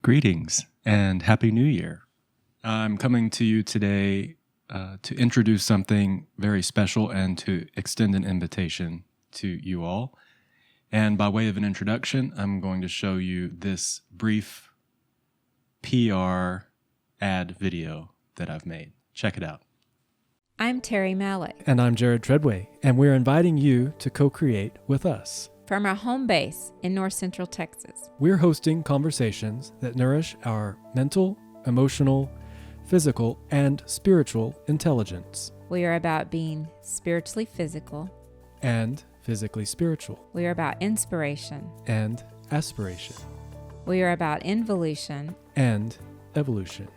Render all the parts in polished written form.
Greetings and Happy New Year. I'm coming to you today to introduce something very special and to extend an invitation to you all. And by way of an introduction, I'm going to show you this brief PR ad video that I've made. Check it out. I'm Terri Malek. And I'm Tredway, and we're inviting you to co-create with us. From our home base in North Central Texas. We're hosting conversations that nourish our mental, emotional, physical, and spiritual intelligence. We are about being spiritually physical. And physically spiritual. We are about inspiration. And aspiration. We are about involution. And evolution.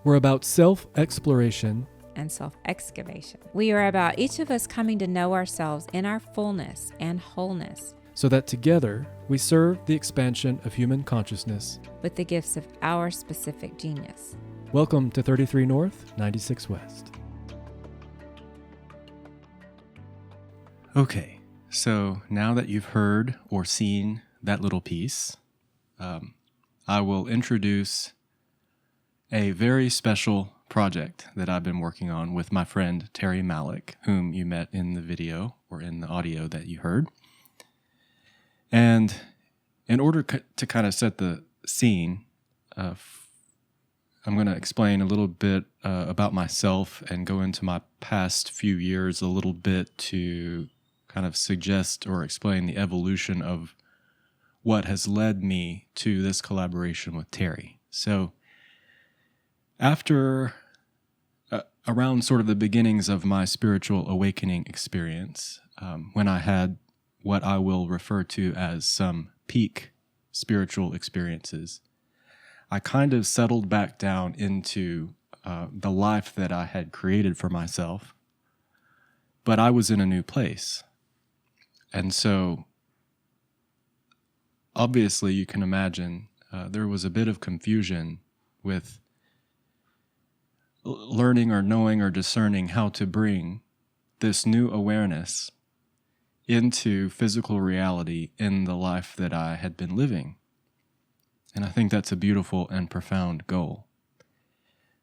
We're about self-exploration. And self-excavation. We are about each of us coming to know ourselves in our fullness and wholeness. So that together we serve the expansion of human consciousness. With the gifts of our specific genius. Welcome to 33 North, 96 West. Okay, so now that you've heard or seen that little piece, I will introduce a very special project that I've been working on with my friend Terri Malek, whom you met in the video or in the audio that you heard. And in order to kind of set the scene, I'm going to explain a little bit about myself and go into my past few years a little bit to kind of suggest or explain the evolution of what has led me to this collaboration with Terri. So after around sort of the beginnings of my spiritual awakening experience, when I had what I will refer to as some peak spiritual experiences, I kind of settled back down into the life that I had created for myself, but I was in a new place. And so, obviously, you can imagine there was a bit of confusion with learning or knowing or discerning how to bring this new awareness into physical reality in the life that I had been living. And I think that's a beautiful and profound goal.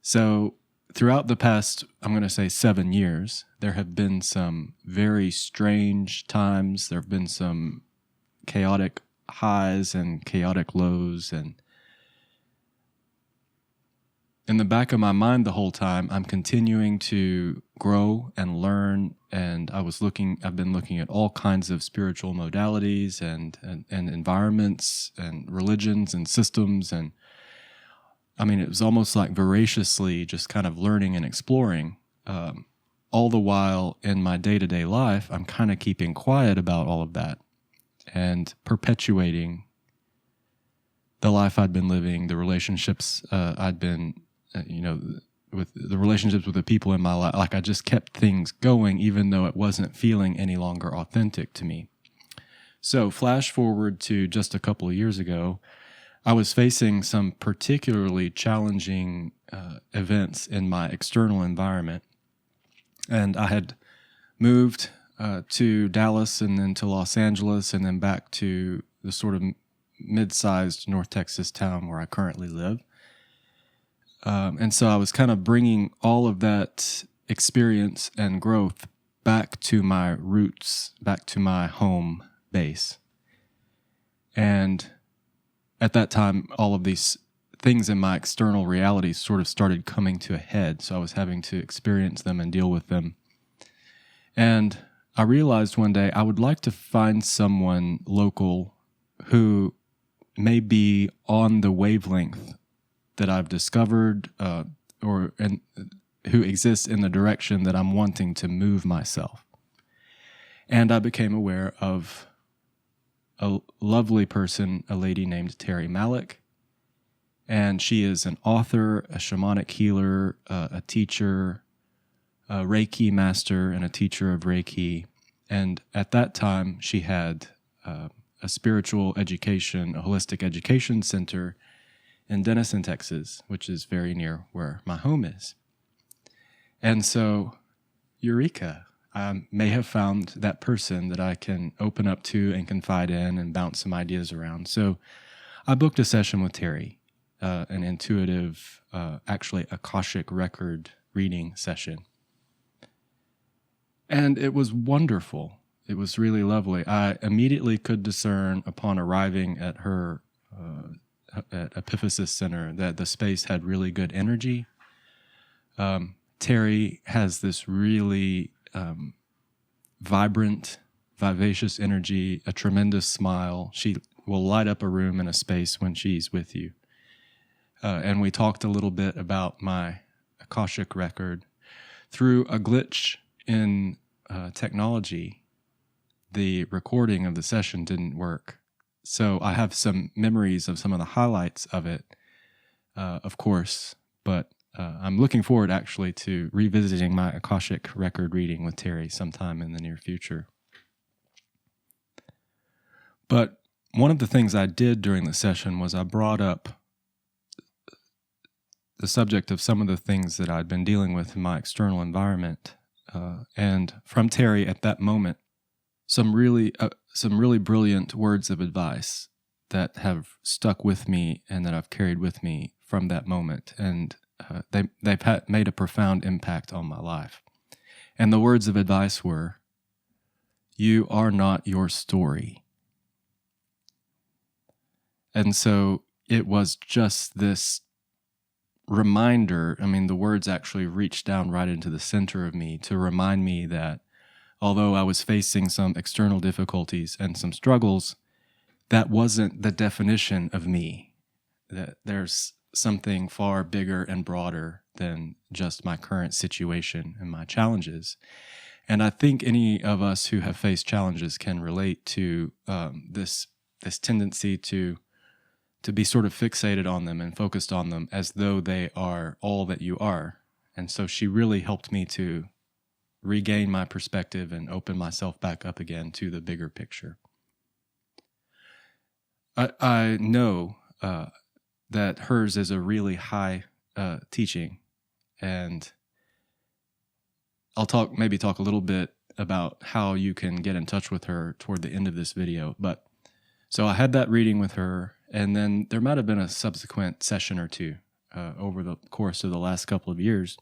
So throughout the past, I'm going to say 7 years, there have been some very strange times. There have been some chaotic highs and chaotic lows, and in the back of my mind the whole time, I'm continuing to grow and learn, and I've been looking at all kinds of spiritual modalities and environments and religions and systems, and I mean, it was almost like voraciously just kind of learning and exploring. All the while in my day-to-day life, I'm kind of keeping quiet about all of that and perpetuating the life I'd been living, the relationships I'd been with the relationships with the people in my life. Like I just kept things going, even though it wasn't feeling any longer authentic to me. So flash forward to just a couple of years ago, I was facing some particularly challenging events in my external environment. And I had moved to Dallas and then to Los Angeles and then back to the sort of mid-sized North Texas town where I currently live. And so I was kind of bringing all of that experience and growth back to my roots, back to my home base. And at that time, all of these things in my external reality sort of started coming to a head. So I was having to experience them and deal with them. And I realized one day I would like to find someone local who may be on the wavelength that I've discovered who exists in the direction that I'm wanting to move myself. And I became aware of a lovely person, a lady named Terri Malek. And she is an author, a shamanic healer, a teacher, a Reiki master, and a teacher of Reiki. And at that time, she had a spiritual education, a holistic education center in Denison, Texas, which is very near where my home is. And so, eureka, I may have found that person that I can open up to and confide in and bounce some ideas around. So I booked a session with Terri, an intuitive, actually Akashic record reading session. And it was wonderful. It was really lovely. I immediately could discern upon arriving at her at Epiphysis Center that the space had really good energy. Terri has this really vibrant, vivacious energy, a tremendous smile. She will light up a room and a space when she's with you. And we talked a little bit about my Akashic record. Through a glitch in technology, the recording of the session didn't work. So I have some memories of some of the highlights of it, of course, but I'm looking forward actually to revisiting my Akashic record reading with Terri sometime in the near future. But one of the things I did during the session was I brought up the subject of some of the things that I'd been dealing with in my external environment. And from Terri at that moment, some really brilliant words of advice that have stuck with me and that I've carried with me from that moment. And they've made a profound impact on my life. And the words of advice were, "You are not your story." And so it was just this reminder. I mean, the words actually reached down right into the center of me to remind me that although I was facing some external difficulties and some struggles, that wasn't the definition of me. That there's something far bigger and broader than just my current situation and my challenges. And I think any of us who have faced challenges can relate to this tendency to be sort of fixated on them and focused on them as though they are all that you are. And so she really helped me to regain my perspective and open myself back up again to the bigger picture. I know that hers is a really high teaching, and I'll maybe talk a little bit about how you can get in touch with her toward the end of this video. But so I had that reading with her, and then there might have been a subsequent session or two over the course of the last couple of years.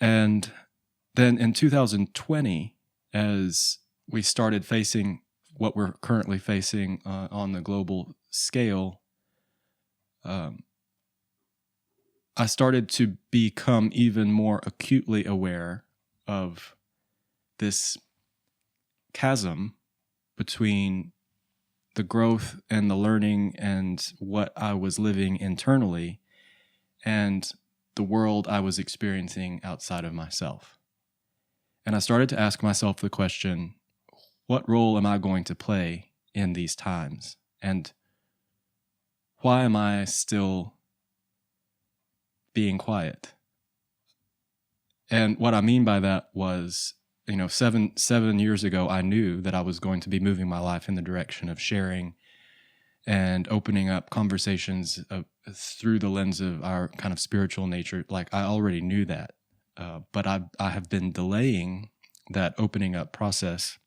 And then in 2020, as we started facing what we're currently facing on the global scale, I started to become even more acutely aware of this chasm between the growth and the learning and what I was living internally and the world I was experiencing outside of myself. And I started to ask myself the question, what role am I going to play in these times? And why am I still being quiet? And what I mean by that was, 7 years ago, I knew that I was going to be moving my life in the direction of sharing and opening up conversations through the lens of our kind of spiritual nature. Like, I already knew that, but I have been delaying that opening up process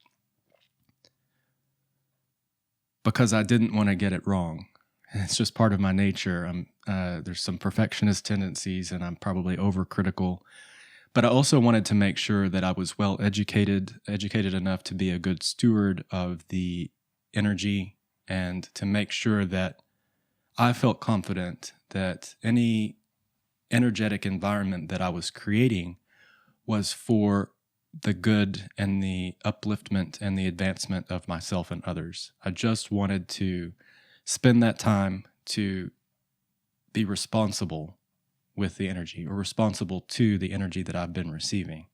because I didn't want to get it wrong. It's just part of my nature. There's some perfectionist tendencies, and I'm probably overcritical. But I also wanted to make sure that I was well educated enough to be a good steward of the energy, and to make sure that I felt confident that any energetic environment that I was creating was for the good and the upliftment and the advancement of myself and others. I just wanted to spend that time to be responsible with the energy, or responsible to the energy that I've been receiving.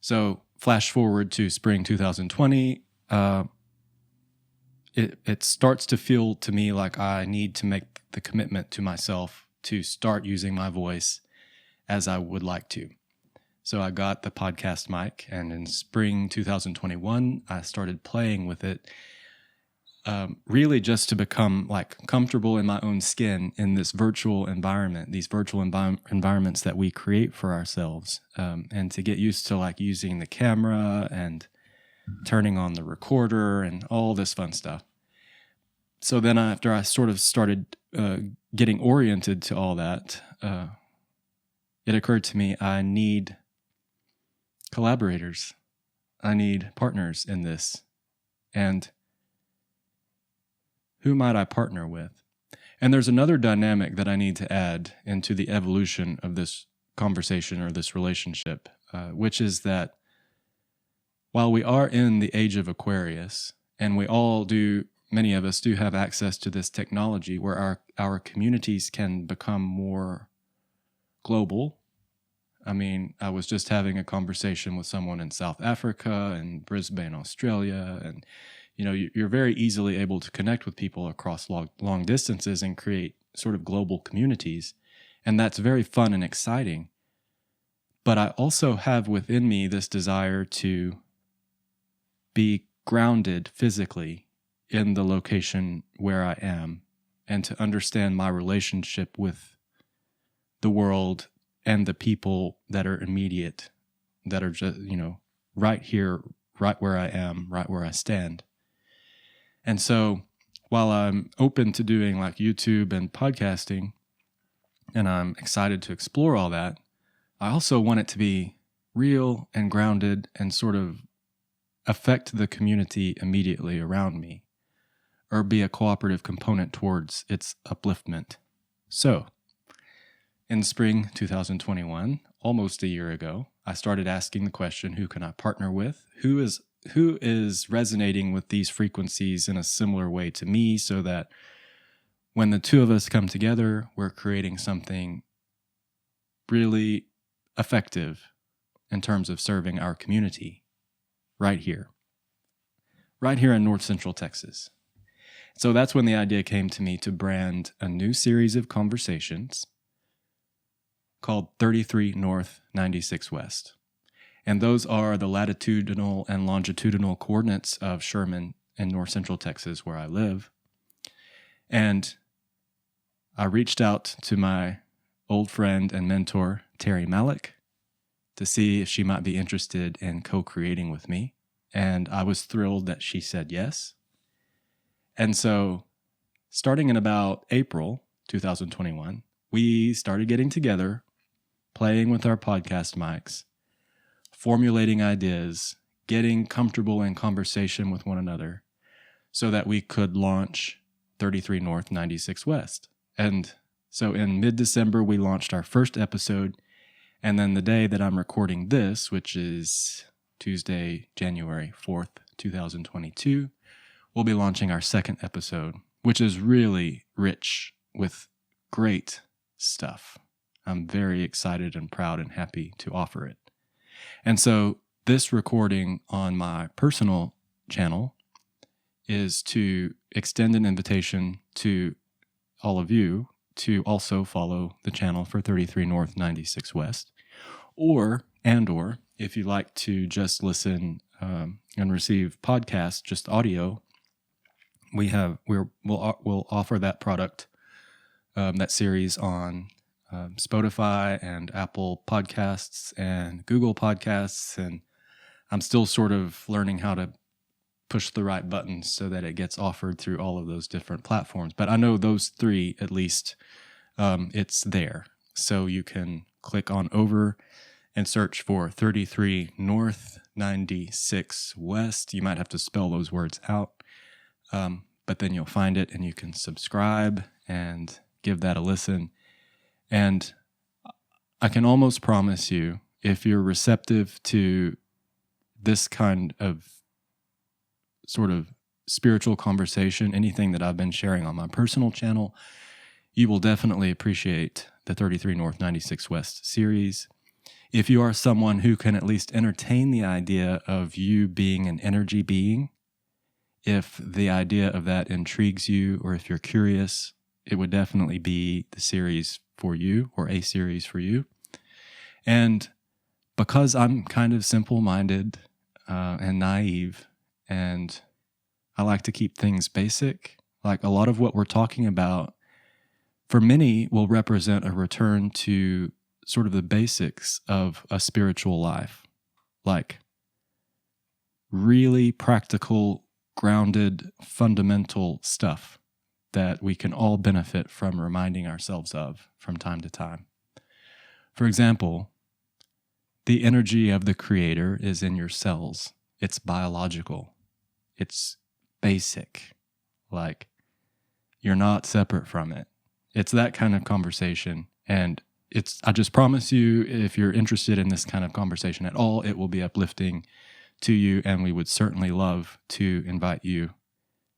So flash forward to spring 2020, it starts to feel to me like I need to make the commitment to myself to start using my voice as I would like to. So I got the podcast mic, and in spring 2021, I started playing with it, really just to become comfortable in my own skin in this virtual environment, these virtual environments that we create for ourselves, and to get used to using the camera and turning on the recorder and all this fun stuff. So then after I sort of started getting oriented to all that, it occurred to me I need collaborators. I need partners in this. And who might I partner with? And there's another dynamic that I need to add into the evolution of this conversation or this relationship, which is that while we are in the age of Aquarius, and many of us do have access to this technology where our communities can become more global. I mean, I was just having a conversation with someone in South Africa and Brisbane, Australia, and you're very easily able to connect with people across long distances and create sort of global communities. And that's very fun and exciting. But I also have within me this desire to be grounded physically in the location where I am and to understand my relationship with the world and the people that are immediate, that are just, right here, right where I am, right where I stand. And so while I'm open to doing like YouTube and podcasting, and I'm excited to explore all that, I also want it to be real and grounded and sort of affect the community immediately around me, or be a cooperative component towards its upliftment. So, in spring 2021, almost a year ago, I started asking the question, who can I partner with? Who is resonating with these frequencies in a similar way to me, so that when the two of us come together, we're creating something really effective in terms of serving our community right here in North Central Texas. So that's when the idea came to me to brand a new series of conversations called 33 North, 96 West. And those are the latitudinal and longitudinal coordinates of Sherman in North Central Texas, where I live. And I reached out to my old friend and mentor, Terri Malek, to see if she might be interested in co-creating with me. And I was thrilled that she said yes. And so starting in about April 2021, we started getting together, playing with our podcast mics, formulating ideas, getting comfortable in conversation with one another so that we could launch 33 North, 96 West. And so in mid-December, we launched our first episode. And then the day that I'm recording this, which is Tuesday, January 4th, 2022, we'll be launching our second episode, which is really rich with great stuff. I'm very excited and proud and happy to offer it. And so this recording on my personal channel is to extend an invitation to all of you to also follow the channel for 33 North, 96 West, or if you like to just listen and receive podcasts, just audio, we'll offer that product, that series on Spotify and Apple Podcasts and Google Podcasts, and I'm still sort of learning how to push the right buttons so that it gets offered through all of those different platforms. But I know those three, at least, it's there. So you can click on over and search for 33 North, 96 West. You might have to spell those words out, but then you'll find it and you can subscribe and give that a listen. And I can almost promise you, if you're receptive to this kind of sort of spiritual conversation, anything that I've been sharing on my personal channel, you will definitely appreciate the 33 North, 96 West series. If you are someone who can at least entertain the idea of you being an energy being, if the idea of that intrigues you, or if you're curious, it would definitely be the series for you, or a series for you. And because I'm kind of simple-minded and naive, and I like to keep things basic, like a lot of what we're talking about, for many, will represent a return to sort of the basics of a spiritual life, like really practical, grounded, fundamental stuff that we can all benefit from reminding ourselves of from time to time. For example, the energy of the Creator is in your cells. It's biological. It's basic. Like, you're not separate from it. It's that kind of conversation. And I just promise you, if you're interested in this kind of conversation at all, it will be uplifting to you, and we would certainly love to invite you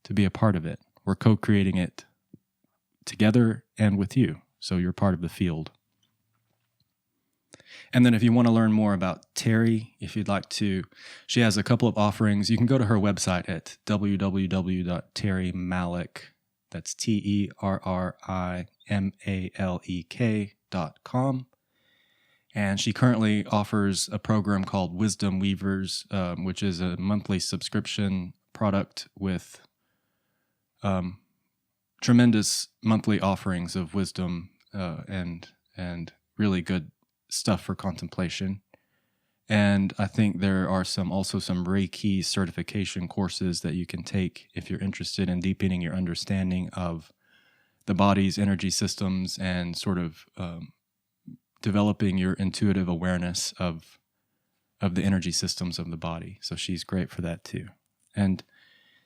to be a part of it. We're co-creating it together and with you, so you're part of the field. And then if you want to learn more about Terri, if you'd like to, she has a couple of offerings. You can go to her website at www.terrimalek, that's TerriMalek.com. And she currently offers a program called Wisdom Weavers, which is a monthly subscription product with tremendous monthly offerings of wisdom and really good stuff for contemplation. And I think there are also some Reiki certification courses that you can take if you're interested in deepening your understanding of the body's energy systems and sort of developing your intuitive awareness of the energy systems of the body. So she's great for that too. And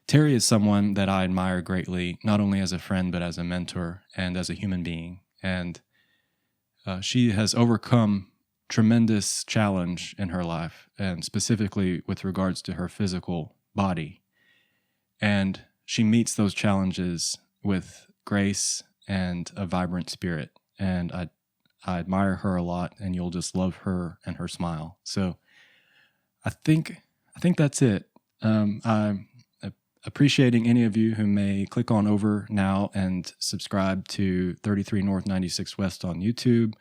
Terri is someone that I admire greatly, not only as a friend, but as a mentor and as a human being. And she has overcome tremendous challenge in her life, and specifically with regards to her physical body. And she meets those challenges with grace and a vibrant spirit. And I admire her a lot, and you'll just love her and her smile. So I think that's it. I'm appreciating any of you who may click on over now and subscribe to 33 North 96 West on YouTube.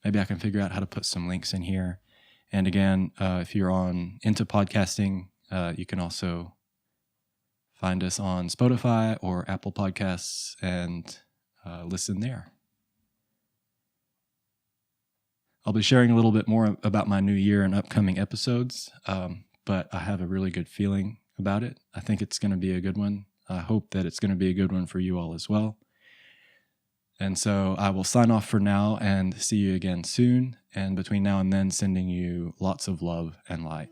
Maybe I can figure out how to put some links in here. And again, if you're into podcasting, you can also find us on Spotify or Apple Podcasts and listen there. I'll be sharing a little bit more about my new year and upcoming episodes, but I have a really good feeling about it. I think it's going to be a good one. I hope that it's going to be a good one for you all as well. And so I will sign off for now and see you again soon. And between now and then, sending you lots of love and light.